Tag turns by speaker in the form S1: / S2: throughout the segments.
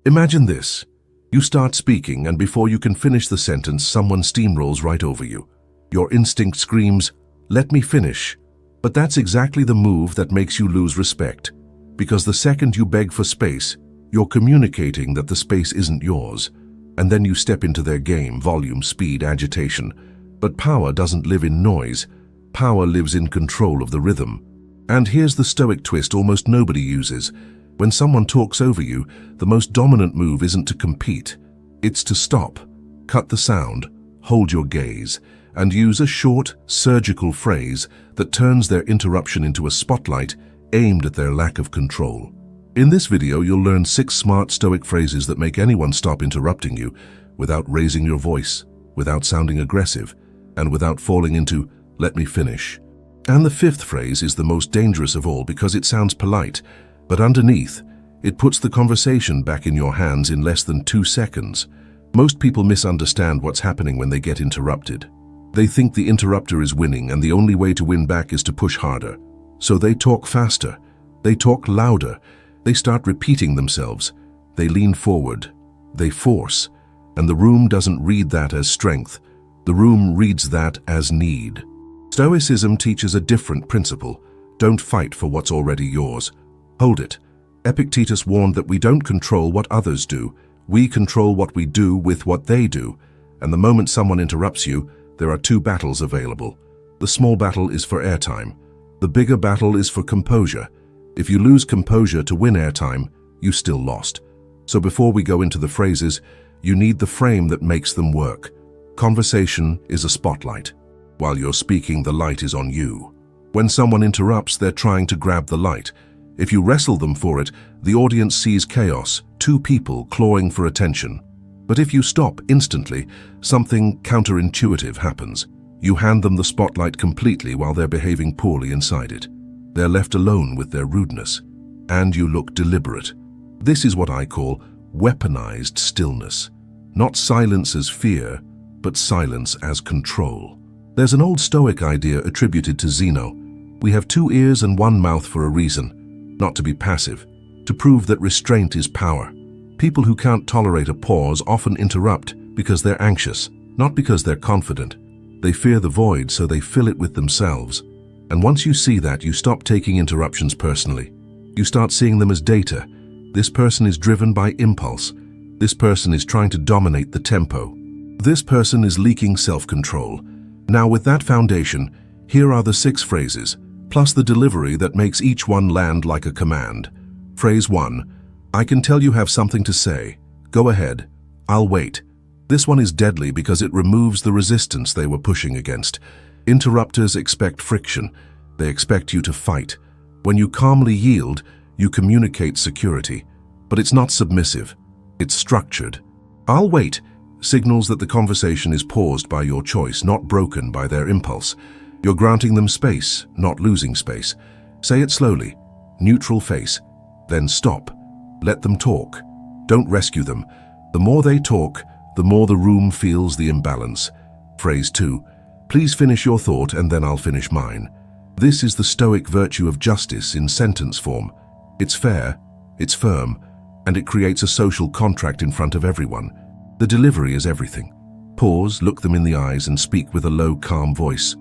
S1: Imagine this. You start speaking, and before you can finish the sentence, someone steamrolls right over you. Your instinct screams, "Let me finish." But that's exactly the move that makes you lose respect. Because the second you beg for space, you're communicating that the space isn't yours. And then you step into their game, volume, speed, agitation. But power doesn't live in noise. Power lives in control of the rhythm. And here's the Stoic twist almost nobody uses. When someone talks over you, the most dominant move isn't to compete. It's to stop, cut the sound, hold your gaze, and use a short, surgical phrase that turns their interruption into a spotlight aimed at their lack of control. In this video, you'll learn 6 smart Stoic phrases that make anyone stop interrupting you without raising your voice, without sounding aggressive, and without falling into, "Let me finish." And the 5th phrase is the most dangerous of all because it sounds polite, but underneath, it puts the conversation back in your hands in less than 2 seconds. Most people misunderstand what's happening when they get interrupted. They think the interrupter is winning, and the only way to win back is to push harder. So they talk faster, they talk louder, they start repeating themselves, they lean forward, they force, and the room doesn't read that as strength. The room reads that as need. Stoicism teaches a different principle. Don't fight for what's already yours. Hold it. Epictetus warned that we don't control what others do. We control what we do with what they do. And the moment someone interrupts you, there are 2 battles available. The small battle is for airtime. The bigger battle is for composure. If you lose composure to win airtime, you still lost. So before we go into the phrases, you need the frame that makes them work. Conversation is a spotlight. While you're speaking, the light is on you. When someone interrupts, they're trying to grab the light. If you wrestle them for it, the audience sees chaos, 2 people clawing for attention. But if you stop instantly, something counterintuitive happens. You hand them the spotlight completely while they're behaving poorly inside it. They're left alone with their rudeness, and you look deliberate. This is what I call weaponized stillness. Not silence as fear, but silence as control. There's an old Stoic idea attributed to Zeno. We have 2 ears and 1 mouth for a reason. Not to be passive, to prove that restraint is power. People who can't tolerate a pause often interrupt because they're anxious, not because they're confident. They fear the void, so they fill it with themselves. And once you see that, you stop taking interruptions personally. You start seeing them as data. This person is driven by impulse. This person is trying to dominate the tempo. This person is leaking self-control. Now, with that foundation, here are the 6 phrases, plus the delivery that makes each one land like a command. Phrase 1. I can tell you have something to say. Go ahead. I'll wait. This one is deadly because it removes the resistance they were pushing against. Interrupters expect friction. They expect you to fight. When you calmly yield, you communicate security. But it's not submissive. It's structured. I'll wait signals that the conversation is paused by your choice, not broken by their impulse. You're granting them space, not losing space. Say it slowly, neutral face, then stop. Let them talk. Don't rescue them. The more they talk, the more the room feels the imbalance. Phrase 2. Please finish your thought and then I'll finish mine. This is the Stoic virtue of justice in sentence form. It's fair, it's firm, and it creates a social contract in front of everyone. The delivery is everything. Pause, look them in the eyes, and speak with a low, calm voice.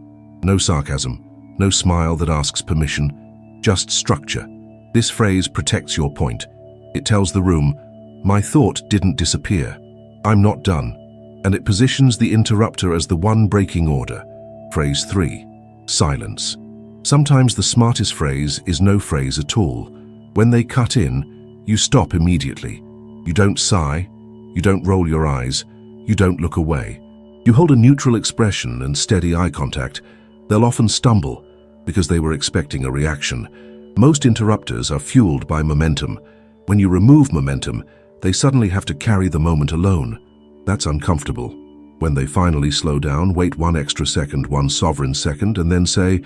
S1: No sarcasm, no smile that asks permission, just structure. This phrase protects your point. It tells the room, my thought didn't disappear. I'm not done. And it positions the interrupter as the one breaking order. Phrase 3. Silence. Sometimes the smartest phrase is no phrase at all. When they cut in, you stop immediately. You don't sigh. You don't roll your eyes. You don't look away. You hold a neutral expression and steady eye contact. They'll often stumble because they were expecting a reaction. Most interrupters are fueled by momentum. When you remove momentum, they suddenly have to carry the moment alone. That's uncomfortable. When they finally slow down, wait 1 extra second, 1 sovereign second, and then say,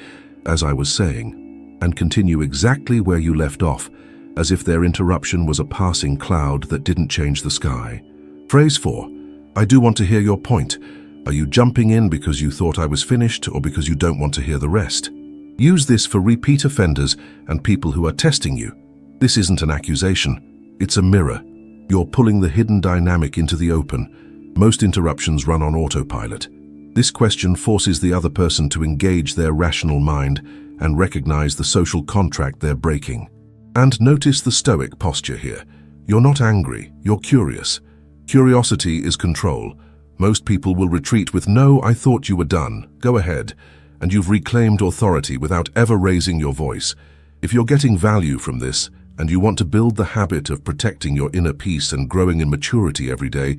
S1: as I was saying, and continue exactly where you left off, as if their interruption was a passing cloud that didn't change the sky. Phrase 4. I do want to hear your point. Are you jumping in because you thought I was finished or because you don't want to hear the rest? Use this for repeat offenders and people who are testing you. This isn't an accusation. It's a mirror. You're pulling the hidden dynamic into the open. Most interruptions run on autopilot. This question forces the other person to engage their rational mind and recognize the social contract they're breaking. And notice the Stoic posture here. You're not angry, you're curious. Curiosity is control. Most people will retreat with, "No, I thought you were done. Go ahead." And you've reclaimed authority without ever raising your voice. If you're getting value from this, and you want to build the habit of protecting your inner peace and growing in maturity every day,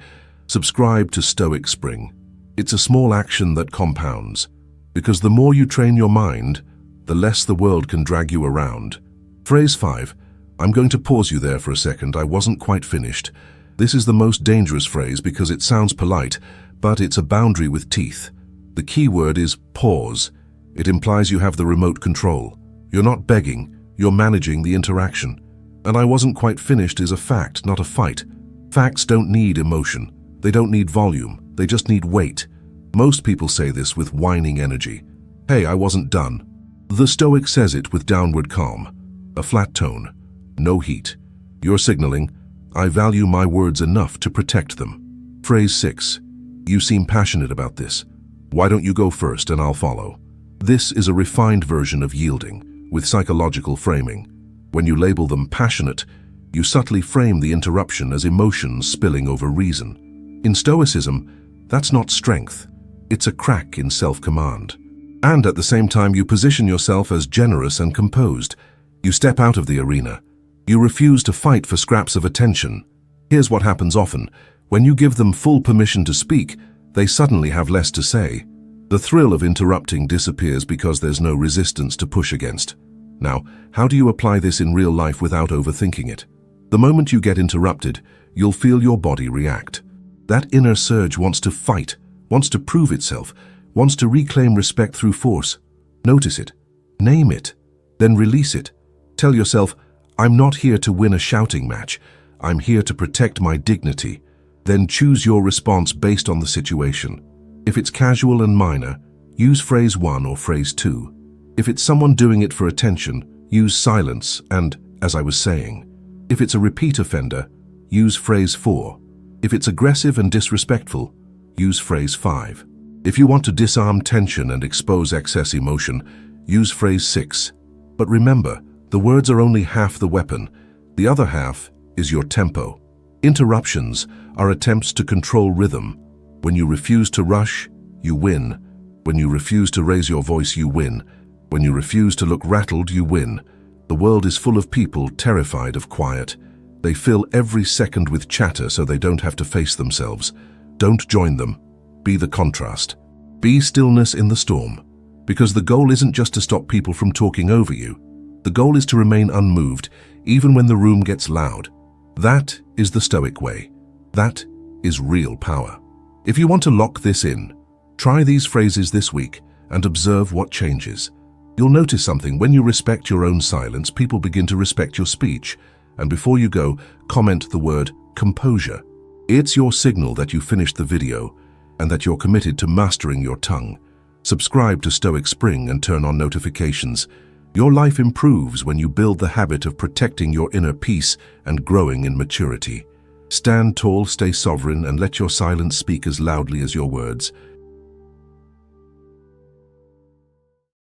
S1: subscribe to Stoic Spring. It's a small action that compounds, because the more you train your mind, the less the world can drag you around. Phrase 5. I'm going to pause you there for a second. I wasn't quite finished. This is the most dangerous phrase because it sounds polite, but it's a boundary with teeth. The key word is pause. It implies you have the remote control. You're not begging, you're managing the interaction. And I wasn't quite finished is a fact, not a fight. Facts don't need emotion. They don't need volume. They just need weight. Most people say this with whining energy. Hey, I wasn't done. The Stoic says it with downward calm. A flat tone. No heat. You're signaling, I value my words enough to protect them. Phrase 6. You seem passionate about this. Why don't you go first and I'll follow? This is a refined version of yielding, with psychological framing. When you label them passionate, you subtly frame the interruption as emotions spilling over reason. In Stoicism, that's not strength. It's a crack in self-command. And at the same time, you position yourself as generous and composed. You step out of the arena. You refuse to fight for scraps of attention. Here's what happens often. When you give them full permission to speak, they suddenly have less to say. The thrill of interrupting disappears because there's no resistance to push against. Now, how do you apply this in real life without overthinking it? The moment you get interrupted, you'll feel your body react. That inner surge wants to fight, wants to prove itself, wants to reclaim respect through force. Notice it. Name it. Then release it. Tell yourself, I'm not here to win a shouting match. I'm here to protect my dignity. Then choose your response based on the situation. If it's casual and minor, use phrase 1 or phrase 2. If it's someone doing it for attention, use silence and, as I was saying. If it's a repeat offender, use phrase 4. If it's aggressive and disrespectful, use phrase 5. If you want to disarm tension and expose excess emotion, use phrase 6. But remember, the words are only half the weapon. The other half is your tempo. Interruptions are attempts to control rhythm. When you refuse to rush, you win. When you refuse to raise your voice, you win. When you refuse to look rattled, you win. The world is full of people terrified of quiet. They fill every second with chatter so they don't have to face themselves. Don't join them. Be the contrast. Be stillness in the storm. Because the goal isn't just to stop people from talking over you. The goal is to remain unmoved, even when the room gets loud. That is the Stoic way. That is real power. If you want to lock this in, try these phrases this week and observe what changes. You'll notice something. When you respect your own silence, people begin to respect your speech. And before you go, comment the word composure. It's your signal that you finished the video and that you're committed to mastering your tongue. Subscribe to Stoic Spring and turn on notifications. Your life improves when you build the habit of protecting your inner peace and growing in maturity. Stand tall, stay sovereign, and let your silence speak as loudly as your words.